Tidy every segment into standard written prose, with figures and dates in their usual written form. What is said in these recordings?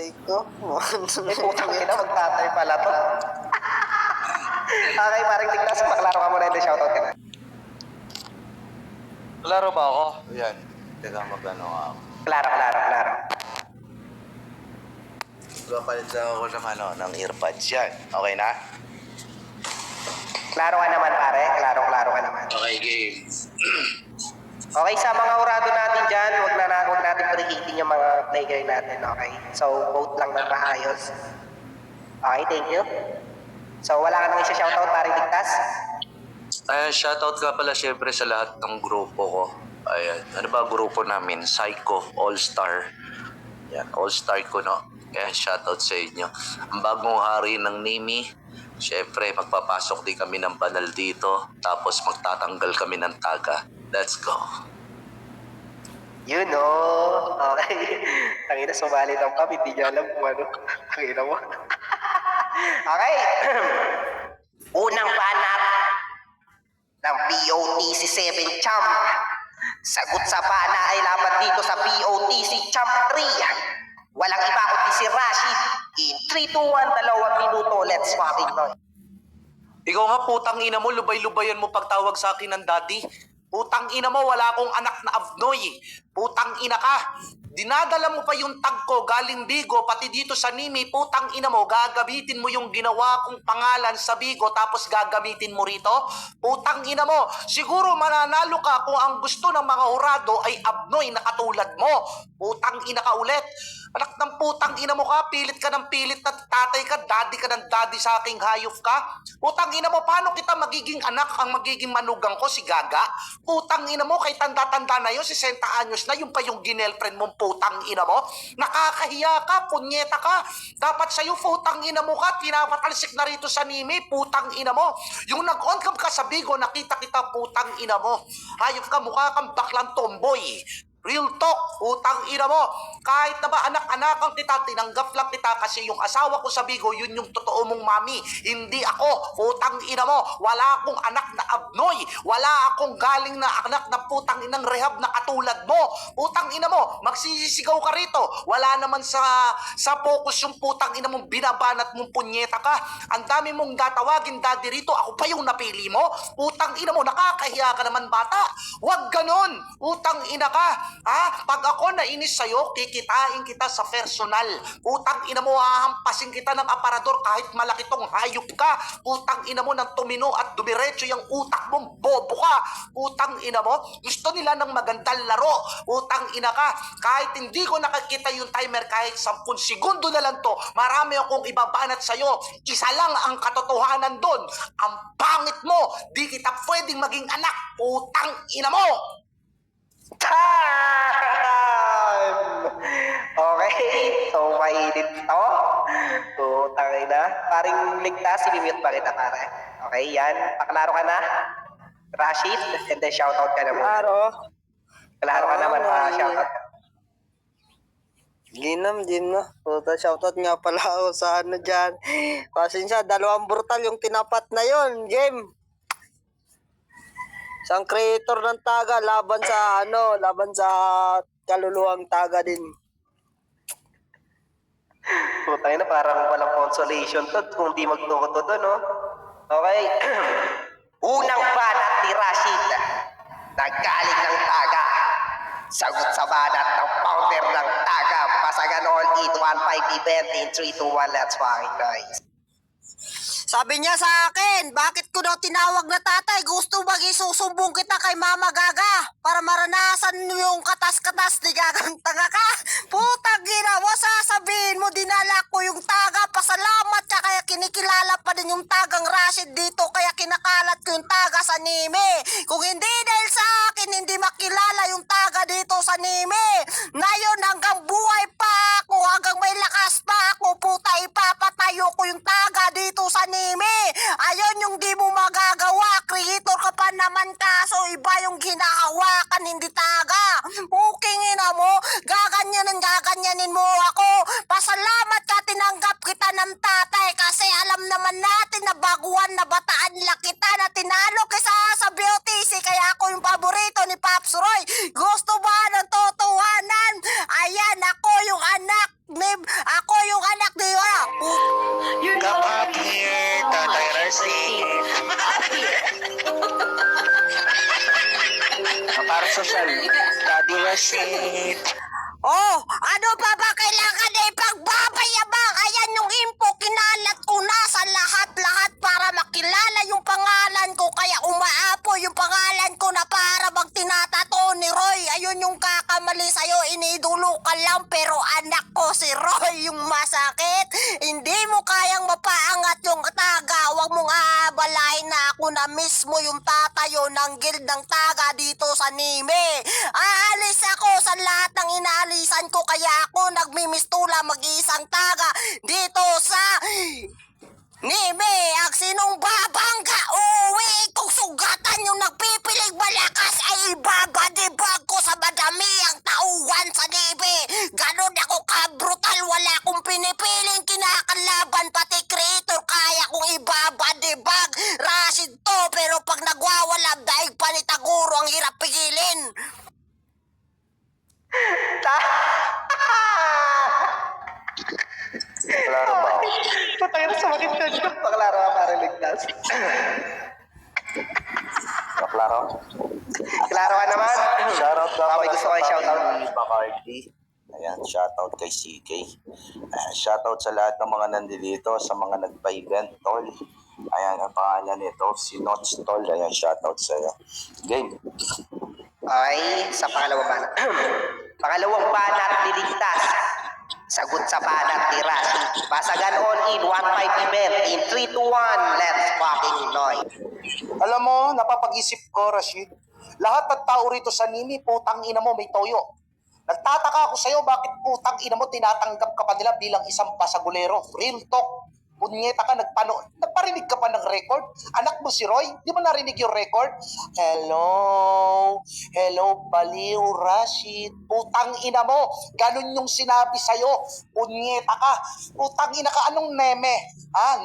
Aray ko. May putang ina, magtatay pala to. Okay, parang ligtas. Maklaro ka muna ito. Shoutout ka na. Klaro ba ako? Yan. Teka, magano nga ako. Klaro. Papalit lang ako ng earbuds yan. Okay na? Klaro ka naman, pare. Klaro ka naman. Okay, game. Okay, sa mga urado natin dyan, huwag natin preheating yung mga player natin, okay? So, vote lang ng maayos. Okay, thank you. So, wala ka nang isa-shoutout, pare ligtas? Ayan, shoutout ka pala syempre sa lahat ng grupo ko. Ayan, ano ba grupo namin? Psycho, All-Star. Yan, All-Star ko, no? Ayan, shoutout sa inyo. Ang bagong hari ng Nimi, syempre magpapasok din kami ng banal dito, tapos magtatanggal kami ng taga. Let's go. You know. Okay. Tangina, sumali ng kami. Hindi niya alam kung ano. Tangina mo. Okay. Unang banat ng POTC 7 Champ. Sagot sa bana ay laban dito sa POTC Champ 3. Walang iba kundi si Rashid. In 3, 2, 1, 2 minuto. Let's fucking go. Ikaw nga, putang ina mo, lubay-lubayan mo pagtawag sa akin ng daddy. Putang ina mo, wala akong anak na abnoy. Putang ina ka. Dinadala mo pa yung tag ko galing Bigo, pati dito sa Nimi. Putang ina mo, gagamitin mo yung ginawa kong pangalan sa Bigo, tapos gagamitin mo rito. Putang ina mo, siguro mananalo ka kung ang gusto ng mga hurado ay abnoy na katulad mo. Putang ina ka ulit. Anak ng putang ina mo ka, pilit ka ng pilit na tatay ka, daddy ka ng daddy sa aking hayop ka. Putang ina mo, paano kita magiging anak, ang magiging manugang ko, si Gaga? Putang ina mo, kay tanda-tanda na yun, 60 anyos na, yung pa yung ginelfriend mong putang ina mo. Nakakahiya ka, punyeta ka. Dapat sa'yo, putang ina mo ka, pinapatalsik na rito sa Nimi, putang ina mo. Yung nag-on cam ka sa Bigo, nakita kita, putang ina mo. Hayop ka, mukha kang baklang tomboy. Real talk, utang ina mo. Kahit na ba anak-anakan kita, tinanggap lang kita kasi yung asawa ko sa Bigo, yun yung totoo mong mami. Hindi ako, utang ina mo. Wala akong anak na abnoy. Wala akong galing na anak na putang inang rehab na katulad mo. Utang ina mo, magsisisigaw ka rito. Wala naman sa focus yung putang ina mong binabanat mong punyeta ka. Ang dami mong datawagin daddy rito, ako pa yung napili mo. Utang ina mo, nakakahiya ka naman bata. Huwag ganon, utang ina ka. Ha? Pag ako nainis sa'yo, kikitain kita sa personal. Putang ina mo, hahampasin kita ng aparador kahit malaki tong hayop ka. Putang ina mo, nang tumino at dumiretso yung utak mong bobo ka. Putang ina mo, gusto nila ng magandang laro. Putang ina ka, kahit hindi ko nakakita yung timer kahit 10 segundo na lang to, marami akong ibabanat sa'yo. Isa lang ang katotohanan doon. Ang pangit mo, di kita pwedeng maging anak. Putang ina mo. Time! Okay, so mainit to. So, tangay na. Paring ligtas, i-mute pa kita, pare. Okay, yan. Paklaro ka na. Rashid, and then shoutout ka naman. Klaro ka naman, shoutout ka. Ginam. Puta, shoutout nga pala ako sa ano dyan. Pasensya, 2 brutal yung tinapat na yon game. Isang creator ng taga, laban sa kaluluwang taga din. Putang ina, parang walang consolation to kung di magtuto to, no? Okay. Unang banat ni Rashid. Naggaling ng taga. Sagot sa banat ng founder ng taga. Pasagan all 815 event in 3, 2, 1. Let's find guys. Sabi niya sa akin, bakit ko daw tinawag na tatay? Gusto bang isusumbong kita kay Mama Gaga para maranasan yung katas-katas ni Gagang tanga ka? Putang ginawa, sasabihin mo, dinala ko yung taga, pasalamat ka, kaya kinikilala pa din yung tagang Rashid dito, kaya kinakalat ko yung taga sa Nimi. Kung hindi dahil sa akin, hindi makilala yung taga dito sa Nimi. Ngayon, hanggang buhay pa ako, hanggang may lakas pa ako, puta, ipapatayo ko yung taga dito sa Nimi. Ayun yung di mo magagawa. Creator ka pa naman, kaso iba yung ginahawakan, hindi taga. Pukingin na mo, gaganyanin mo ako. Rashid. Oh, ano pa ba kailangan na ipagbabayabang? Ayan yung info, kinalat ko na sa lahat-lahat para makilala yung pangalan ko. Kaya umaapo yung pangalan ko na para bang tinatato ni Roy. Ayun yung kakamali sa'yo, inidulo ka lang. Pero anak ko si Roy yung masakit. Hindi mo kayang mapaangat yung taga. Huwag mong aabalahin na ako na mismo yung tatayo ng guild ng taga dito sa Nime. Aalis ako sa lahat ng inaalisan ko, kaya ako nagmimistula mag-isang taga dito sa Nime. Ang sinong babangga, uwi kung sugatan yung nagpipilig malakas ay ibabadibag ko sa madami ang tauhan sa Nime. Ganon ako kabrutal, wala akong pinipiling kinakalaban, pati creator kaya kong ibabadibag. Rashid to, pero pag nagwawala daig pa ni Taguro, ang hirap pigilin. Klaro ba? Patay na sa makit ka dyan. Paklaro ka para ligtas. Klaro? Klaro ka naman. Shoutout ka May gusto kayo shoutout. Bacardi. Ayan, shoutout kay CK. Ayan, shoutout sa lahat ng mga nandito, sa mga nagpa-event, tol. Ayan, ang pangalan nito, si Nots, tol. Ayan, shoutout sa'yo. Game. Okay, sa pangalawang banat. Pangalawang banat, niligtas. Sagot sa banat ni Rashid. Basagan all in, 1-5 event. In 3, 2, 1, let's fucking noise. Alam mo, napapag-isip ko, Rashid. Lahat ng tao rito sa Nimi, putang ina mo, may toyo. Nagtataka ako sa'yo, bakit putang ina mo tinatanggap ka pa nila bilang isang pasagulero? Real talk. Punyeta ka, nagparinig ka pa ng record? Anak mo si Roy? Di mo narinig yung record? Hello? Hello, baliw, Rashid. Putang ina mo. Ganun yung sinabi sa'yo. Punyeta ka. Putang ina ka, anong meme?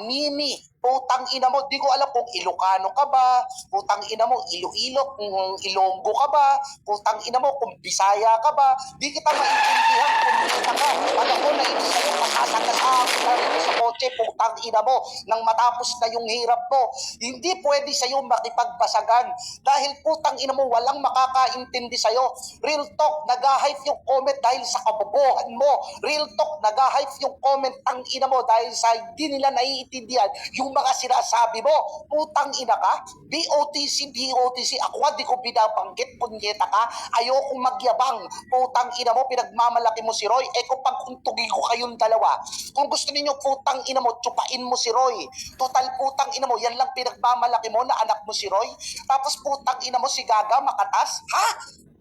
Nini. Putang ina mo, di ko alam kung Ilocano ka ba, putang ina mo, Iloilo, kung Ilonggo ka ba, putang ina mo, kung Bisaya ka ba, di kita maintindihan kung kita ka. Alam mo na ito sa'yo, matasagasaan ka rin sa kotse, putang ina mo, nang matapos na yung hirap mo. Hindi pwede sa'yo makipagbasagan dahil putang ina mo, walang makakaintindi sa'yo. Real talk, nag-hype yung comment dahil sa kabobohan mo. Real talk, nag-hype yung comment ang ina mo dahil sa hindi nila naiintindihan yung mga sinasabi mo. Putang ina ka, BOTC, ako di ko binabanggit, punyeta ka, ayokong magyabang. Putang ina mo, pinagmamalaki mo si Roy, kung pagkuntugin ko kayong dalawa, kung gusto ninyo putang ina mo, tsupain mo si Roy. Total putang ina mo, yan lang pinagmamalaki mo na anak mo si Roy. Tapos putang ina mo si Gaga, makatas, ha?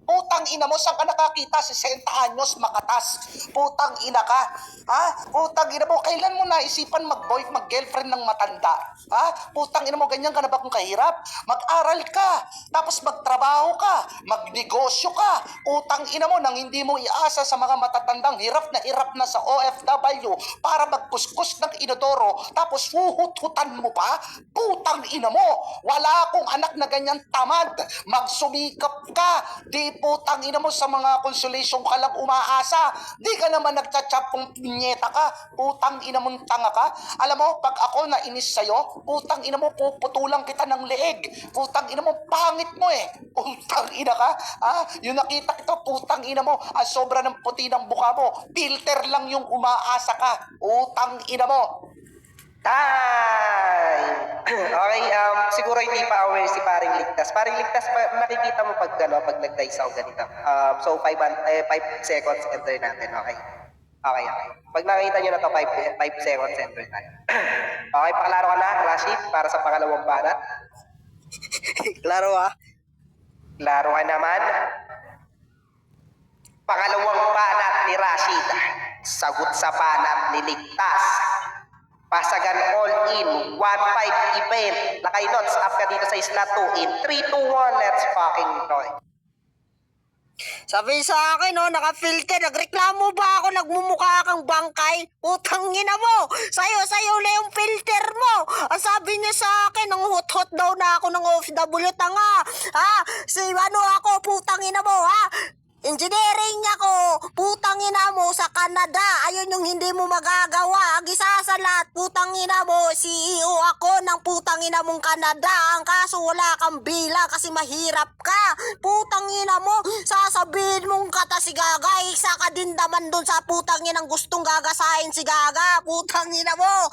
Putang ina mo, saan ka nakakita? 60 anyos, makatas. Putang ina ka. Ha? Putang ina mo, kailan mo naisipan mag-girlfriend ng matanda? Ha? Putang ina mo, ganyan ka na ba kung kahirap? Mag-aral ka, tapos magtrabaho ka, magnegosyo ka. Putang ina mo, nang hindi mo iasa sa mga matatandang hirap na sa OFW para magkuskus ng inodoro, tapos huhut-hutan mo pa? Putang ina mo, wala akong anak na ganyan tamad. Magsumikap ka, di putang ina mo sa mga consolation ka lang umaasa. Di ka naman nagtsatsyapong pinyeta ka. Putang ina mong tanga ka. Alam mo, pag ako nainis sa'yo, putang ina mo, puputulang kita ng leeg. Putang ina mo, pangit mo eh. Putang ina ka. Yung nakita kita, putang ina mo, ang sobra ng puti ng buka mo. Filter lang yung umaasa ka. Putang ina mo. Time! Okay, siguro hindi pa aware si Paring Ligtas. Paring Ligtas, makikita mo pag nag-dice ako ganito. So, 5 seconds, enter natin, okay? Okay. Pag nakita nyo na to, 5 seconds, enter tayo. Okay, pakalaro ka na, Rashid, para sa pangalawang banat. Klaro Klaro ka naman. Pangalawang banat ni Rashid. Sagot sa banat ni Ligtas. Pasagan all in, 1-5 event. Nakay-notes up ka dito sa isla 2 in 3, 2, 1, let's fucking toy. Sabi sa akin, naka-filter, nagreklamo ba ako, nagmumukha kang bangkay? Utang ina mo, sayo na yung filter mo. Ang sabi niya sa akin, nang hot-hot daw na ako ng OFW, tanga. Si ako, putang ina mo, engineering ako, putang ina mo sa Canada, ayun yung hindi mo magagawa. Ang isa sa lahat, putang ina mo, CEO ako ng putang ina mong Canada. Ang kaso wala kang bilang kasi mahirap ka. Putang ina mo, sasabihin mong kata si Gaga, isa ka din naman dun sa putang inang gustong gagasahin si Gaga. Putang ina mo,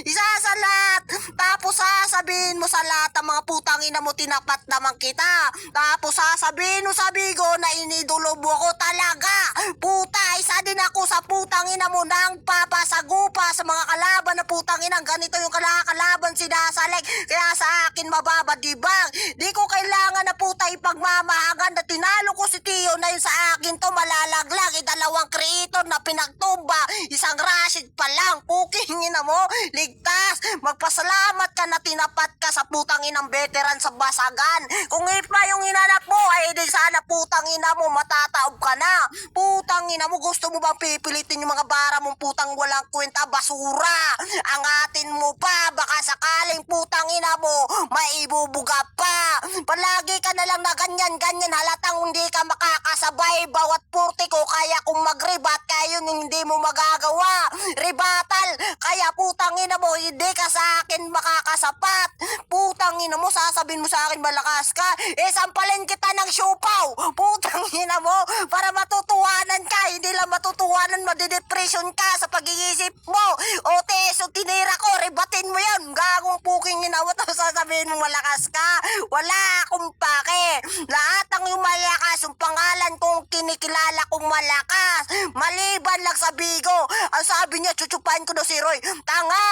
isa sa lahat. Tapos sasabihin mo sa lahat ng mga putang ina mo, tinapat naman kita. Tapos sasabihin mo sa Bigo na inidulob ako talaga. Puta, isa din ako sa putang ina mo nang papasagupa sa mga kalaban na putang inang ganito yung kalaban sinasalig. Kaya sa akin mababadibang. Di ko kailangan na puta ipagmamahagan na tinalo ko si Tio na yun sa akin to malalaglag. Dalawang creator na pinagtumba. Isang Rashid pa lang. Puking ina mo, ligtas. Magpasalamat ka na tinapat ka sa putang inang veteran sa basagan. Kung ipa yung inanap mo, ay di sana putang ina mo matataob ka na. Putang ina mo, gusto mo bang pipilitin yung mga bara mong putang walang kwenta basura? Ang atin mo pa, baka sakaling putang ina mo, maibubuga pa. Palagi ka na lang na ganyan-ganyan, halatang hindi ka makakasabay. Bawat purti ko kaya kung mag-rebat, kaya yun yung hindi mo magagawa. Rebatal, kaya putang ina mo, hindi ka sa akin makakasapat. Putang ina mo, sasabihin mo sa akin malakas ka, sampalin kita ng siopaw. Putang ina mo, para matutuwanan ka, hindi lang matutuwanan, madidepression ka sa pag-iisip mo. O teso, tinira ko, rebatin mo yan. Gagong puking ina mo, tapos sasabihin mo malakas ka. Wala akong pake. Lahat ang yung malakas, yung pangalan kong kinikilala kong malakas. Maliban lang sa Bigo. Ang sabi niya, chuchupain ko daw si Roy. Tanga,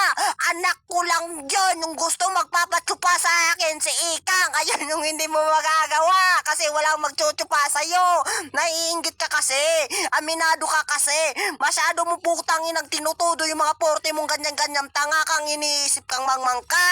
anak ko lang yun. Yung gusto magpapatsupa sa akin, si Ikang. Ayun yung hindi mo magagawa kasi walang magchuchupa sa'yo. Naiinggit ka kasi. Aminado ka kasi. Masyado mo putang inang tinutudo yung mga porte mong ganyan-ganyan. Tanga kang iniisip kang mangmangka.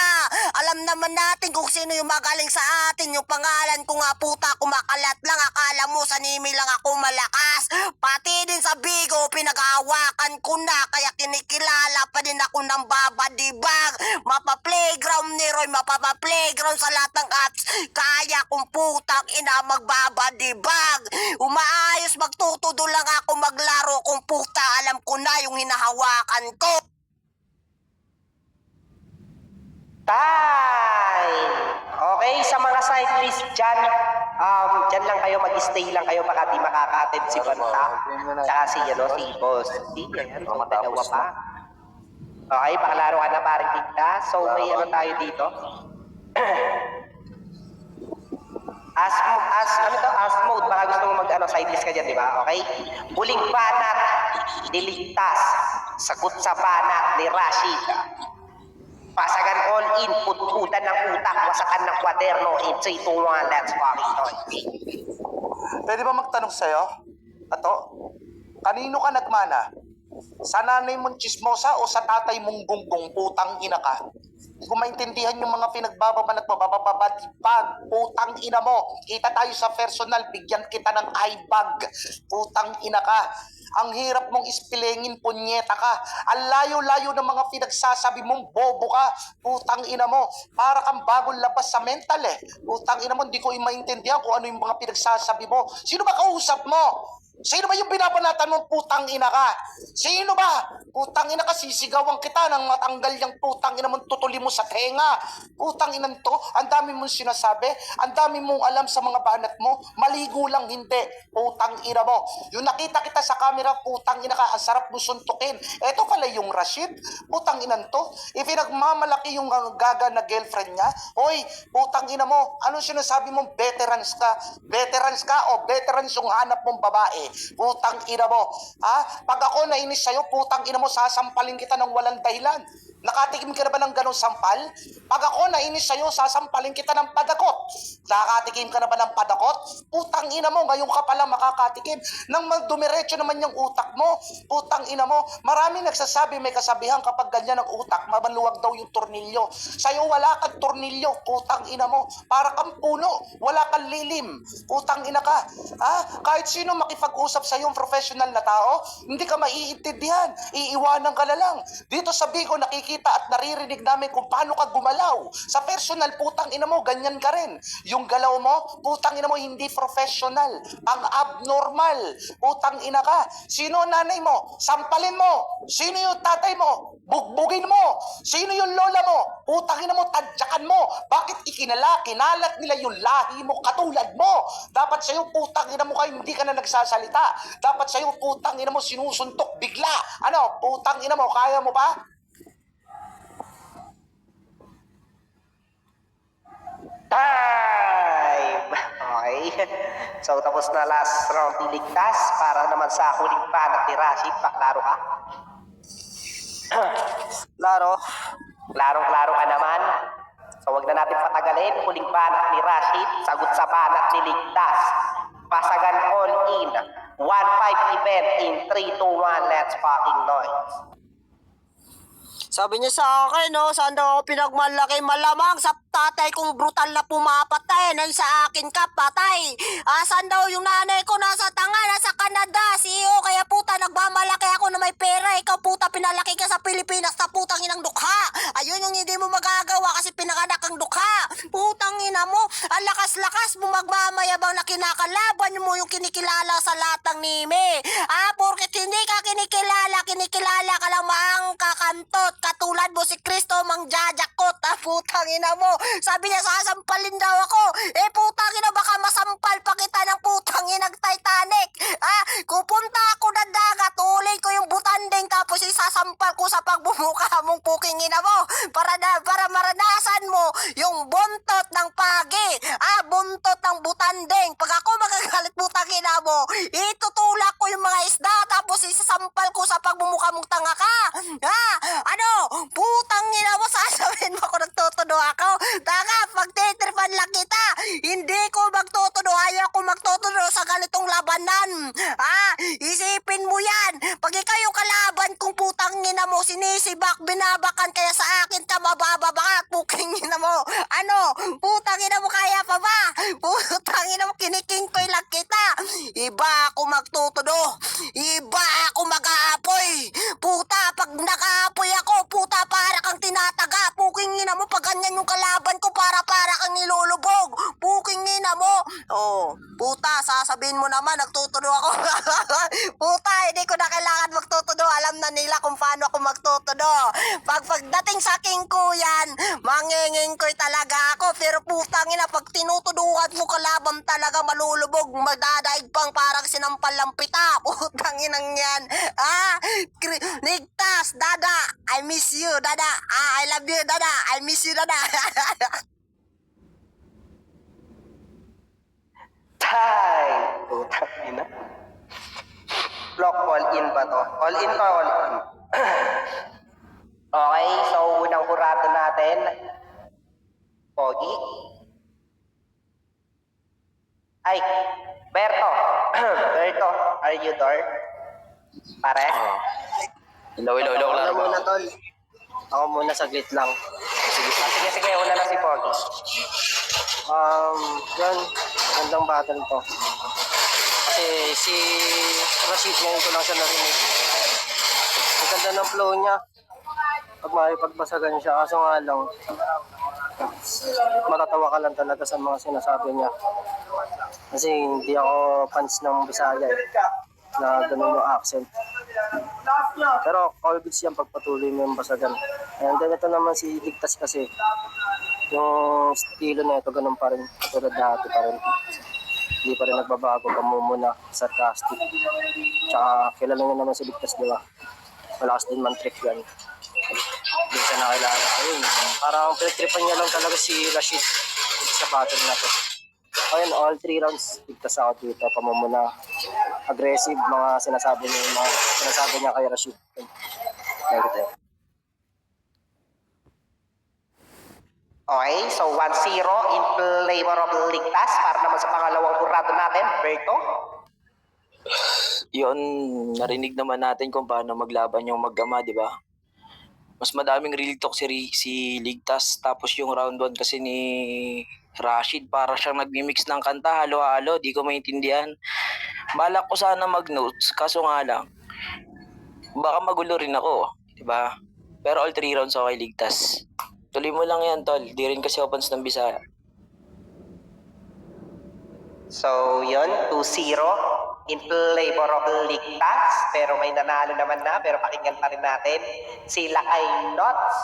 Alam naman natin kung sino yung magaling sa atin. Yung pangalan ko nga puta, kumakalat lang. Akala mo sa nimi lang ako malakas. Pati din sa Bigo, pinag-ahawakan ko na. Kaya kinikilala pa din ako ng babadibag. Mapa-playground ni Roy, mapapa-playground sa lahat ng apps. Kaya kung putang ina magbabadibag. Umaayos magtutudo lang ako maglaro kung puta alam ko na yung hinahawakan ko. Time! Okay, sa mga cyclist dyan, dyan lang kayo, mag-stay lang kayo, baka di makaka-attend si Banta. Tsaka si Boss. Hindi, yan, dalawa pa. Okay, pakalaro ka na paring tigta. So, may tayo dito. As mode, baka gusto mo cyclist ka dyan, di ba? Okay? Huling banat, niligtas. Sagot sa banat ni Rashid. Pasagan all in, putputan ng utak, wasakan ng kwaderno, in 3, 2, 1, let's fucking go. Pwede ba magtanong sa'yo? Ato, kanino ka nagmana? Sa nanay mong chismosa o sa tatay mong gunggong putang ina ka? Hindi ko maintindihan yung mga nagpag putang ina mo. Kita tayo sa personal, bigyan kita ng eye bag. Putang ina ka. Ang hirap mong ispilengin, punyeta ka. Ang layo-layo ng mga pinagsasabi mong bobo ka. Putang ina mo. Para kang bagong labas sa mental eh. Putang ina mo, hindi ko maintindihan kung ano yung mga pinagsasabi mo. Sino ba kausap mo? Sino ba yung binabanatan mong putang ina ka? Sino ba? Putang ina ka, sisigawan kita nang matanggal yung putang ina mong tutuli mo sa tenga. Putang ina to, ang dami mong sinasabi, ang dami mong alam sa mga banat mo, maligo lang hindi. Putang ina mo. Yung nakita kita sa camera, putang ina ka, ang sarap mo suntukin. Eto pala yung Rashid, putang ina to. Ipinagmamalaki yung gaga na girlfriend niya. Hoy, putang ina mo, anong sinasabi mong veterans ka? Veterans ka o veterans yung hanap mong babae? Putang ina mo. Pag ako nainis sa'yo, putang ina mo, sasampalin kita ng walang dahilan. Nakatikim ka na ba ng ganong sampal? Pag ako nainis sa'yo, sasampalin kita ng padakot. Nakatikim ka na ba ng padakot? Putang ina mo, ngayon ka pala makakatikim. Nang magdumiretso naman yung utak mo, putang ina mo, marami nagsasabi may kasabihan kapag ganyan ang utak, mabaluwag daw yung tornilyo. Sa'yo wala kang tornilyo, putang ina mo. Para kang puno, wala kang lilim. Putang ina ka. Kahit sino makipag-usap sa'yo yung professional na tao, hindi ka maiintindihan. Iiwanan ka na lang. Dito sa Bigo, nakikita nakikita at naririnig namin kung paano ka gumalaw. Sa personal, putang ina mo, ganyan ka rin. Yung galaw mo, putang ina mo, hindi professional. Ang abnormal. Putang ina ka. Sino ang nanay mo? Sampalin mo. Sino yung tatay mo? Bugbugin mo. Sino yung lola mo? Putang ina mo, tadyakan mo. Bakit kinalat nila yung lahi mo katulad mo? Dapat sa'yo, putang ina mo kayo, hindi ka na nagsasalita. Dapat sa'yo, putang ina mo, sinusuntok bigla. Ano, putang ina mo, kaya mo ba? Time! Okay. So, tapos na last round ni Ligtas. Para naman sa huling banat ni Rashid. Paklaro ka? Laro. Klarong-klaro ka naman. So, wag na natin patagalin. Huling banat ni Rashid. Sagot sa banat ni Ligtas. Pasagan all in. 1-5 event in 3, 2, 1. Let's fucking noise. Sabi niya sa akin, no, saan daw ako pinagmalaki, malamang sa tatay kong brutal na pumapatay, nang sa akin ka patay. Asan daw yung nanay ko, nasa tanga, nasa Canada, CEO, kaya puta, nagmamalaki ako na may pera, ikaw puta, pinalaki ka sa Pilipinas na putang inang dukha. Ayun yung hindi mo magagawa kasi pinanganak kang dukha. Putang ina mo, ang lakas-lakas mo magmamayabang na kinakalaban mo yung kinikilala sa latang nime. Porket hindi ka kinikilala ka lang maang kakantot, katulad mo si Kristo mangjajakot, putang ina mo. Sabi niya sasampalin daw ako. Putang ina, baka masampal pa kita ng putang inang Titanic. Kupunta ako ng dagat, ulin ko yung butanding, tapos isasampal ko sa pagbumuka mong puking ina mo. Para maranasan mo yung buntot ng pagi. Buntot ng butanding. Pag ako magagalit putang ina mo, itutulak ko yung mga isda, tapos isasampal ko sa pagbumuka mong tanga ka. Ano? Putang ina mo, sasabihin mo ako nagtutudo ako. Tanga, pagtitripan lang kita. Hindi ko magtutudo. Ayaw ko magtutudo sa ganitong labanan. Isipin mo yan. Pag ikaw yung kalaban kung putang ina mo, sinisibak, binabakan, kaya sa akin ka mabababa at puking ina mo. Ano? Putang ina mo, kaya pa ba? Putang ina mo, kinikingkoy lang kita. Iba ako magtutudo. Iba ako mag-aapoy. Puta, pag nag-aapoy ako, puta, para kang tinataga. Puking ina mo, pag ganyan yung kalaban ko, para kang nilulubog. Puking ina mo. Puta, sasabihin mo naman, nagtutudo ako. Puta, hindi ko na kailangan magtutudo. Alam na nila kung paano ako magtutudo. Pagdating sa king ko yan, mangingingkoy talaga ako. Pero putang ina, pag tinutuduhan mo kalaban talaga, malulubog. Magdadaig pang parang sinampal ng pita. Putang inang yan. Ligtas, dada, I miss you, dada. I love you, dada. I miss you, dada. Time! Putang ina. Block all in ba to? All in pa, all in. Okay, so unang hurado natin. Pogi. Ay, Berto. Berto, are you there? Pare? Hello, Ako muna, tol. Ako muna, saglit lang. Sige, una na si Pogi. Yan, gandang battle to. Kasi si Rashid ngayon ko lang siya narinig. Ang ganda ng flow niya. Pag makipagbasagan siya, kaso nga lang, matatawa ka lang talaga sa mga sinasabi niya. Kasi hindi ako fans ng Bisaya na ganun yung accent. Pero all goods yan pagpatuloy mo yung basagan. And then ito naman si Ligtas kasi, yung estilo na ito ganun pa rin, katulad dati pa rin. Hindi pa rin nagbabago, pamumuna, sarcastic. Tsaka kilala niya naman si Ligtas, di ba? Malakas din man trip yan. Hindi siya nakilala. Ayun, parang pinagtripan niya lang talaga si Rashid sa battle na to. Ayun, all 3 rounds, Ligtas ako dito, pamumuna. Aggressive, mga sinasabi niya kay Rashid. Thank you. Okay, so 1-0 in favor of Ligtas para naman sa pangalawang hurado natin, Berto. Yun, narinig naman natin kung paano maglaban yung mag-ama, di ba? Mas madaming real talk si Ligtas, tapos yung round 1 kasi ni Rashid, para siyang nagmi-mix ng kanta, halo-halo, di ko maintindihan. Balak ko sana mag-notes, kaso nga lang, baka magulo rin ako, di ba? Pero all 3 rounds okay, ligtas. Tuloy mo lang yan, tol. Di rin kasi opens ng Bisaya. So, yun, 2-0 in favor of Ligtas. Pero may nanalo naman na, pero pakinggan pa rin natin si Lakay Nots.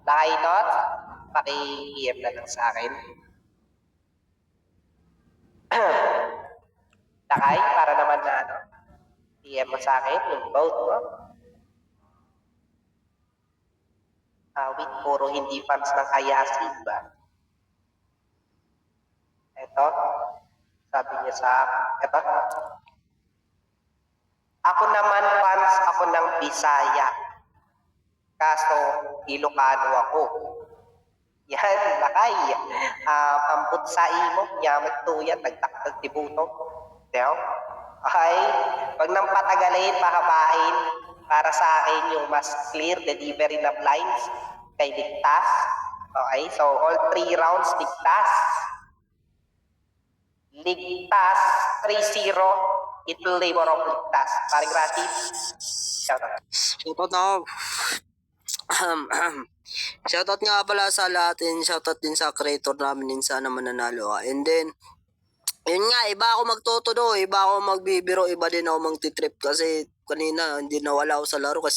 Lakay Nots, paki-PM na lang sa akin. Lakay, para naman na ano, PM mo sa akin, yung vote mo. Wait, puro hindi fans ng Ayasin ba? Eto, sabi niya sa akin, eto. Ako naman fans ako ng Bisaya. Kaso, Ilocano ako. Yan, Lakay. Ambot sa imo, yamag tuyan, nagtaktag tibuto. Diyo? Okay? Pag nang patagalin, pahabain, para sa akin yung mas clear delivery ng lines kay Ligtas. Okay? So, all 3 rounds, Ligtas. Ligtas, 3-0, in favor of Ligtas. Paring Rashid, shout out. Shoutout na ako. Shoutout nga pala sa lahat and shoutout din sa creator namin din sana mananalo. And then, yun nga, iba ako magtotodo, iba ako magbibiro, iba din ako magtitrip kasi kanina hindi nawala ako sa laro kasi